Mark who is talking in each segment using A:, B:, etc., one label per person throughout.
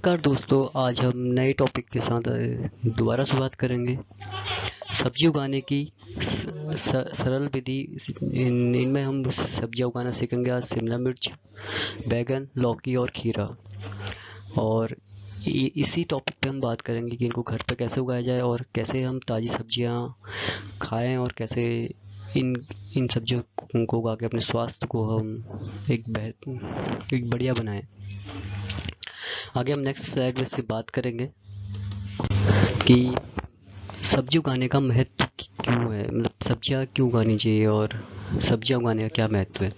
A: नमस्कार दोस्तों, आज हम नए टॉपिक के साथ दोबारा शुरुआत करेंगे। सब्जी उगाने की सरल विधि। इनमें हम सब्जियां उगाना सीखेंगे। आज शिमला मिर्च, बैगन, लौकी और खीरा। और इसी टॉपिक पे हम बात करेंगे कि इनको घर पे कैसे उगाया जाए और कैसे हम ताज़ी सब्जियां खाएं और कैसे इन इन सब्जियों को उगा के अपने स्वास्थ्य को हम एक बढ़िया बनाएं। आगे हम नेक्स्ट स्लाइड में से बात करेंगे कि सब्जी उगाने का महत्व क्यों है, मतलब सब्जियां क्यों उगानी चाहिए और सब्जियां उगाने का क्या महत्व है।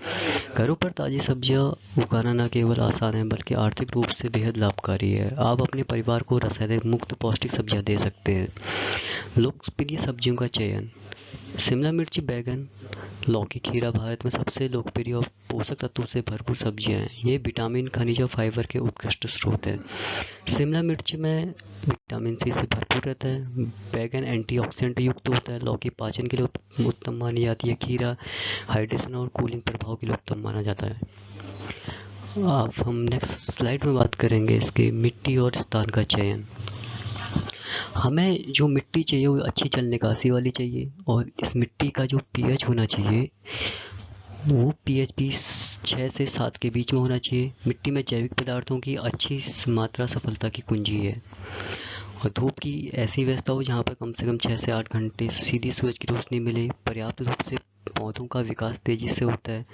A: घरों पर ताज़ी सब्जियां उगाना न केवल आसान है बल्कि आर्थिक रूप से बेहद लाभकारी है। आप अपने परिवार को रासायनिक मुक्त पौष्टिक सब्जियां दे सकते हैं। लोकप्रिय सब्जियों का चयन। शिमला मिर्च, बैगन, लौकी, खीरा भारत में सबसे लोकप्रिय और पोषक तत्वों से भरपूर सब्जियां हैं। ये विटामिन, खनिज और फाइबर के उत्कृष्ट स्रोत हैं। शिमला मिर्च में विटामिन सी से भरपूर रहता है। बैगन एंटीऑक्सीडेंट युक्त होता है। लौकी पाचन के लिए उत्तम मानी जाती है। खीरा हाइड्रेशन और कूलिंग प्रभाव के लिए उत्तम माना जाता है। अब हम नेक्स्ट स्लाइड में बात करेंगे इसके मिट्टी और स्थान का चयन। हमें जो मिट्टी चाहिए वो अच्छी जल निकासी वाली चाहिए और इस मिट्टी का जो पीएच होना चाहिए वो पीएच भी 6 से 7 के बीच में होना चाहिए। मिट्टी में जैविक पदार्थों की अच्छी मात्रा सफलता की कुंजी है। और धूप की ऐसी व्यवस्था हो जहाँ पर कम से कम 6 से 8 घंटे सीधी सूरज की रोशनी मिले। पर्याप्त धूप से पौधों का विकास तेजी से होता है।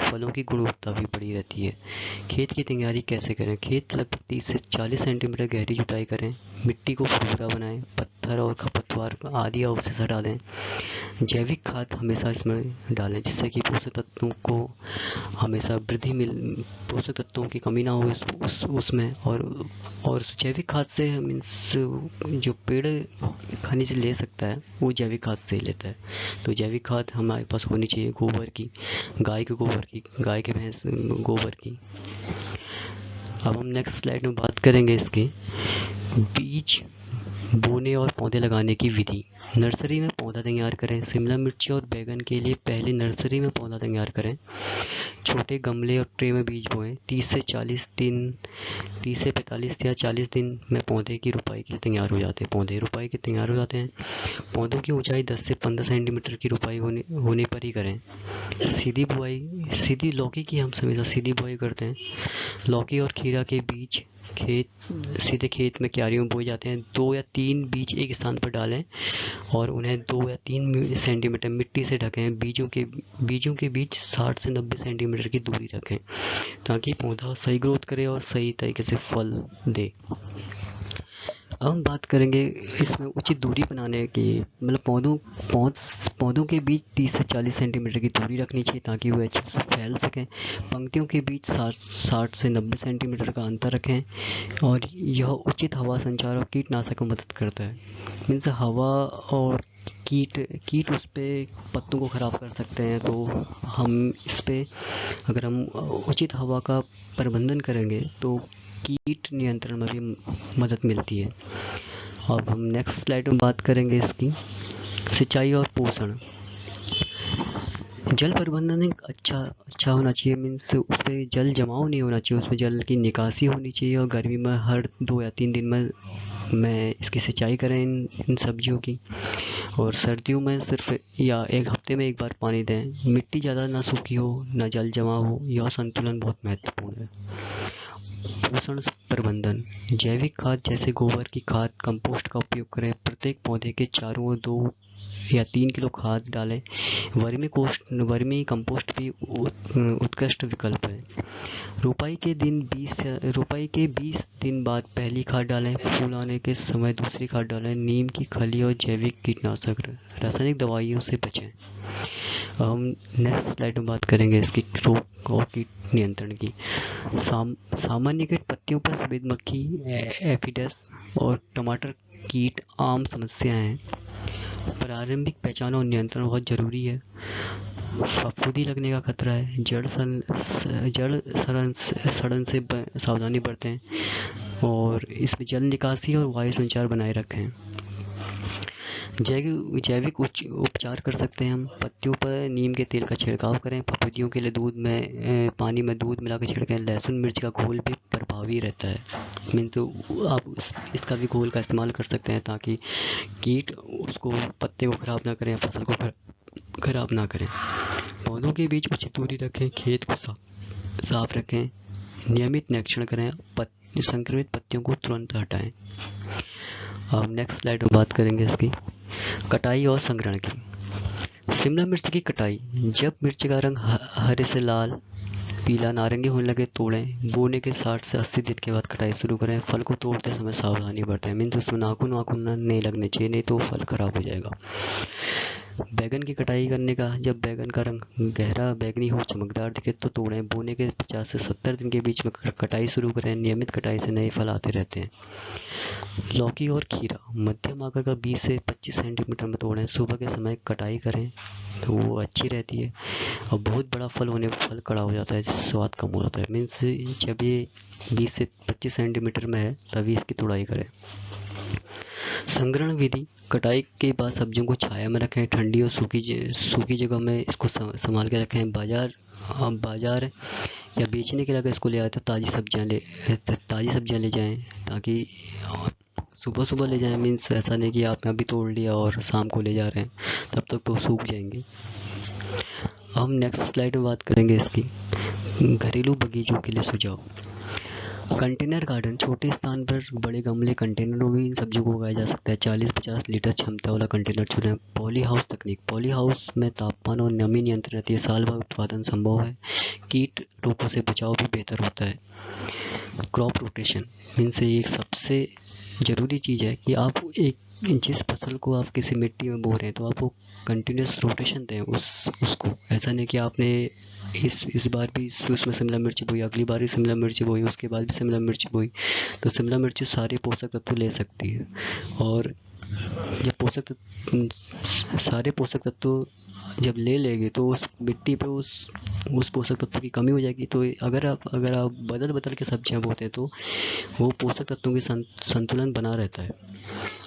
A: फलों की गुणवत्ता भी बढ़ी रहती है। खेत की तैयारी कैसे करें। खेत लगभग 30 से 40 सेंटीमीटर गहरी जुताई करें। मिट्टी को फुरफुरा बनाएं। पत्थर और खरपतवार आदि अवशेष हटा दें। जैविक खाद हमेशा इसमें डालें जिससे कि पोषक तत्वों को हमेशा पोषक तत्वों की कमी ना हो उसमें। और जैविक खाद से हम जो पेड़ खनिज ले सकता है वो जैविक खाद से ही लेता है। तो जैविक खाद हमारे पास होनी चाहिए गोबर की, गाय के गोबर की, गाय के भैंस गोबर की। अब हम नेक्स्ट स्लाइड में बात करेंगे इसके बीज बोने और पौधे लगाने की विधि। नर्सरी में पौधा तैयार करें। शिमला मिर्ची और बैगन के लिए पहले नर्सरी में पौधा तैयार करें। छोटे गमले और ट्रे में बीज बोएं। 30 से 45 या 40 दिन में पौधे की रोपाई के लिए तैयार हो जाते हैं। पौधों की ऊंचाई 10 से 15 सेंटीमीटर की रोपाई होने पर ही करें। सीधी लौकी की हम हमेशा सीधी बुआई करते हैं। लौकी और खीरा के बीज सीधे खेत में क्यारियों में बोए जाते हैं। 2 या 3 बीज एक स्थान पर डालें और उन्हें 2 या 3 सेंटीमीटर मिट्टी से ढकें। बीजों के बीच 60 से 90 सेंटीमीटर की दूरी रखें ताकि पौधा सही ग्रोथ करे और सही तरीके से फल दे। अब हम बात करेंगे इसमें उचित दूरी बनाने की, मतलब पौधों के बीच 30 से 40 सेंटीमीटर की दूरी रखनी चाहिए ताकि वे अच्छे से फैल सकें। पंक्तियों के बीच 60 से 90 सेंटीमीटर का अंतर रखें और यह उचित हवा संचार और कीटनाशक में मदद करता है। मीन्स हवा और कीट उस पर पत्तों को ख़राब कर सकते हैं। तो हम इस पर अगर हम उचित हवा का प्रबंधन करेंगे तो कीट नियंत्रण में भी मदद मिलती है। अब हम नेक्स्ट स्लाइड में बात करेंगे इसकी सिंचाई और पोषण। जल प्रबंधन एक अच्छा होना चाहिए। मीन्स उस पर जल जमाव नहीं होना चाहिए, उसमें जल की निकासी होनी चाहिए। और गर्मी में हर 2 या 3 दिन में इसकी सिंचाई करें इन सब्जियों की। और सर्दियों में सिर्फ या एक हफ्ते में एक बार पानी दें। मिट्टी ज़्यादा ना सूखी हो ना जल जमा हो, यह संतुलन बहुत महत्वपूर्ण है। पोषण प्रबंधन। जैविक खाद जैसे गोबर की खाद, कंपोस्ट का उपयोग करें। प्रत्येक पौधे के चारों ओर 2 या 3 किलो खाद डालें। वर्मी कंपोस्ट भी उत्कृष्ट विकल्प है। रोपाई के 20 दिन बाद पहली खाद डालें। फूल आने के समय दूसरी खाद डालें। नीम की खली और जैविक कीटनाशक, रासायनिक दवाइयों से बचें। हम नेक्स्ट स्लाइड में बात करेंगे इसकी रोग और कीट नियंत्रण की। सामान्य कीट पत्तियों पर सफेद मक्खी, एफिडस और टमाटर कीट आम समस्याएं हैं। प्रारंभिक पहचान और नियंत्रण बहुत जरूरी है। फफूंदी लगने का खतरा है। जड़ सड़न से सावधानी बरतें और इसमें जल निकासी और वायु संचार बनाए रखें। जैविक उपचार कर सकते हैं हम। पत्तियों पर नीम के तेल का छिड़काव करें। फफूंदियों के लिए पानी में दूध मिलाकर छिड़कें। लहसुन मिर्च का घोल भी प्रभावी रहता है। मीन तो आप इसका भी घोल का इस्तेमाल कर सकते हैं ताकि कीट उसको पत्ते को ख़राब ना करें, फसल को ख़राब ना करें। पौधों के बीच उचित दूरी रखें, खेत को साफ रखें, नियमित निरीक्षण करें, संक्रमित पत्तियों को तुरंत हटाएं। अब नेक्स्ट स्लाइड में बात करेंगे इसकी कटाई और संग्रहण की। शिमला मिर्च की कटाई। जब मिर्च का रंग हरे से लाल, पीला, नारंगी होने लगे तोड़ें। बोने के 60 से 80 दिन के बाद कटाई शुरू करें। फल को तोड़ते समय सावधानी बरतें, मीन्स उसमें नाखून नहीं लगने चाहिए, नहीं तो फल खराब हो जाएगा। बैगन की कटाई करने का। जब बैगन का रंग गहरा बैगनी हो, चमकदार दिखे तो तोड़ें। बोने के 50 से 70 दिन के बीच में कटाई शुरू करें। नियमित कटाई से नए फल आते रहते हैं। लौकी और खीरा। मध्यम आकार का 20 से 25 सेंटीमीटर में तोड़ें। सुबह के समय कटाई करें तो वो अच्छी रहती है। और बहुत बड़ा फल होने पर फल कड़ा हो जाता है, स्वाद कम हो जाता है। मीन्स जब ये 20 से 25 सेंटीमीटर में है तभी इसकी तुड़ाई करें। संग्रहण विधि। कटाई के बाद सब्जियों को छाया में रखें। ठंडी और सूखी जगह में इसको संभाल के रखें। बाजार या बेचने के लिए अगर इसको ले आए तो ताज़ी सब्जियां ले जाएं, ताकि सुबह सुबह ले जाएं। मीन्स ऐसा नहीं कि आपने अभी तोड़ लिया और शाम को ले जा रहे हैं, तब तक तो सूख जाएंगे। हम नेक्स्ट स्लाइड में बात करेंगे इसकी घरेलू बगीचों के लिए सुझाव। Container garden. छोटे स्थान पर बड़े गमले कंटेनरों में इन सब्जियों को उगाया जा सकता है। 40-50 लीटर क्षमता वाला कंटेनर चुनें। पॉली हाउस तकनीक। पॉली हाउस में तापमान और नमी नियंत्रण रहती है। साल भर उत्पादन संभव है। कीट रोगों से बचाव भी बेहतर होता है। Crop rotation. इनसे एक सबसे ज़रूरी चीज़ है कि आप जिस फसल को आप किसी मिट्टी में बो रहे हैं तो आप वो कंटिन्यूस रोटेशन दें उसको। ऐसा नहीं कि आपने इस बार भी उसमें शिमला मिर्च बोई, अगली बार भी शिमला मिर्च बोई, उसके बाद भी शिमला मिर्च बोई, तो शिमला मिर्च सारे पोषक तत्व ले सकती है। और जब सारे पोषक तत्व जब ले लेंगे तो उस मिट्टी पे उस पोषक तत्व की कमी हो जाएगी। तो अगर आप बदल के सब्जियां बोते हैं तो वो पोषक तत्वों की संतुलन बना रहता है।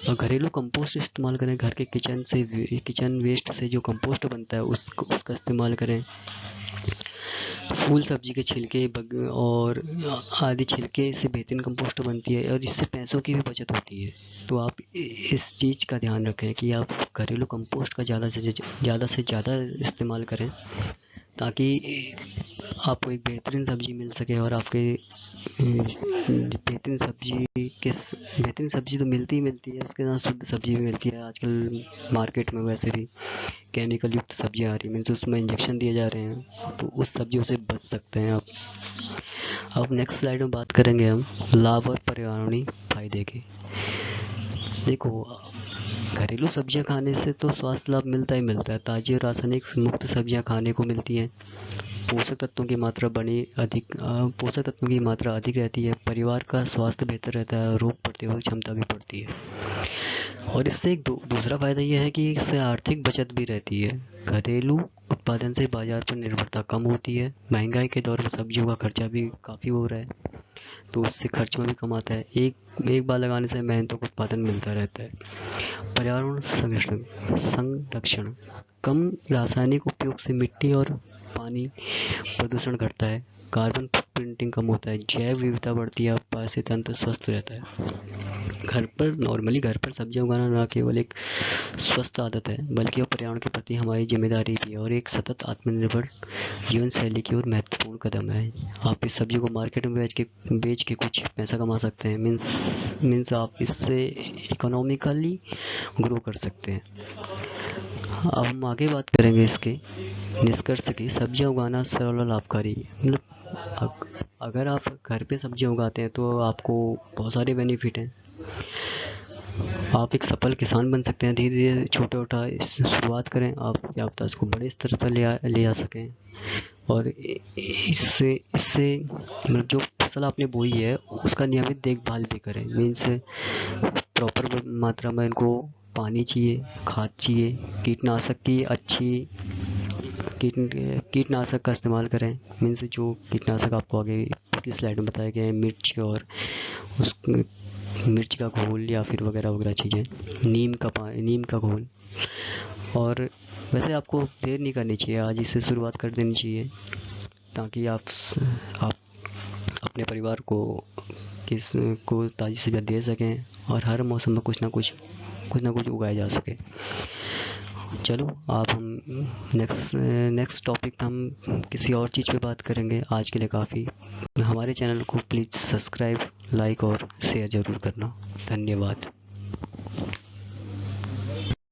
A: और घरेलू कंपोस्ट इस्तेमाल करें। घर के किचन वेस्ट से जो कंपोस्ट बनता है उसका इस्तेमाल करें। फूल सब्जी के छिलके और आदि छिलके से बेहतरीन कंपोस्ट बनती है और इससे पैसों की भी बचत होती है। तो आप इस चीज़ का ध्यान रखें कि आप घरेलू कंपोस्ट का ज़्यादा से ज़्यादा इस्तेमाल करें, ताकि आपको एक बेहतरीन सब्जी मिल सके। और आपके बेहतरीन सब्जी तो मिलती है, उसके साथ शुद्ध सब्जी भी मिलती है। आजकल मार्केट में वैसे भी केमिकल युक्त सब्जियां आ रही है, मीन्स उसमें इंजेक्शन दिए जा रहे हैं, तो उस सब्जियों से बच सकते हैं आप। अब नेक्स्ट स्लाइड में बात करेंगे हम लाभ और पर्यावरणीय फायदे के। देखो, घरेलू सब्जियां खाने से तो स्वास्थ्य लाभ मिलता है। ताज़ी और रासायनिक मुक्त सब्जियां खाने को मिलती हैं। पोषक तत्वों की मात्रा अधिक रहती है। परिवार का स्वास्थ्य बेहतर रहता है। रोग प्रतिरोधक क्षमता भी बढ़ती है। और इससे एक दूसरा फायदा यह है कि इससे आर्थिक बचत भी रहती है। घरेलू उत्पादन से बाजार पर निर्भरता कम होती है। महंगाई के दौर में सब्जियों का खर्चा भी काफ़ी हो रहा है, तो उससे खर्च में भी कम आता है। एक बार लगाने से मेहनतों को उत्पादन मिलता रहता है। पर्यावरण संरक्षण। कम रासायनिक उपयोग से मिट्टी और पानी प्रदूषण घटता है। कार्बन फुटप्रिंटिंग कम होता है। जैव विविधता बढ़ती है। पारिस्थितिक तंत्र स्वस्थ रहता है। घर पर सब्जियां उगाना न केवल एक स्वस्थ आदत है, बल्कि पर्यावरण के प्रति हमारी जिम्मेदारी भी है और एक सतत आत्मनिर्भर जीवन शैली की ओर महत्वपूर्ण कदम है। आप इस सब्जी को मार्केट में बेच के कुछ पैसा कमा सकते हैं। मीन्स आप इससे इकोनॉमिकली ग्रो कर सकते हैं। अब हम आगे बात करेंगे इसके निष्कर्ष की। सब्जियां उगाना सरल और लाभकारी। मतलब अगर आप घर पे सब्जियां उगाते हैं तो आपको बहुत सारे बेनिफिट हैं। आप एक सफल किसान बन सकते हैं। धीरे धीरे छोटा शुरुआत करें आप, क्या पता इसको बड़े स्तर पर ले आ सकें। और इससे मतलब जो फसल आपने बोई है उसका नियमित देखभाल भी करें। मीन्स प्रॉपर मात्रा में इनको पानी चाहिए, खाद चाहिए, कीटनाशक का इस्तेमाल करें। मीन्स जो कीटनाशक आपको आगे पिछली स्लाइड में बताया गया है, मिर्च का घोल या फिर वगैरह चीज़ें, नीम का घोल। और वैसे आपको देर नहीं करनी चाहिए, आज इससे शुरुआत कर देनी चाहिए, ताकि आप अपने परिवार को को ताज़ी सब्जियाँ दे सकें और हर मौसम में कुछ ना कुछ उगाया जा सके। चलो आप हम नेक्स्ट टॉपिक पे हम किसी और चीज़ पे बात करेंगे। आज के लिए काफ़ी। हमारे चैनल को प्लीज़ सब्सक्राइब, लाइक और शेयर ज़रूर करना। धन्यवाद।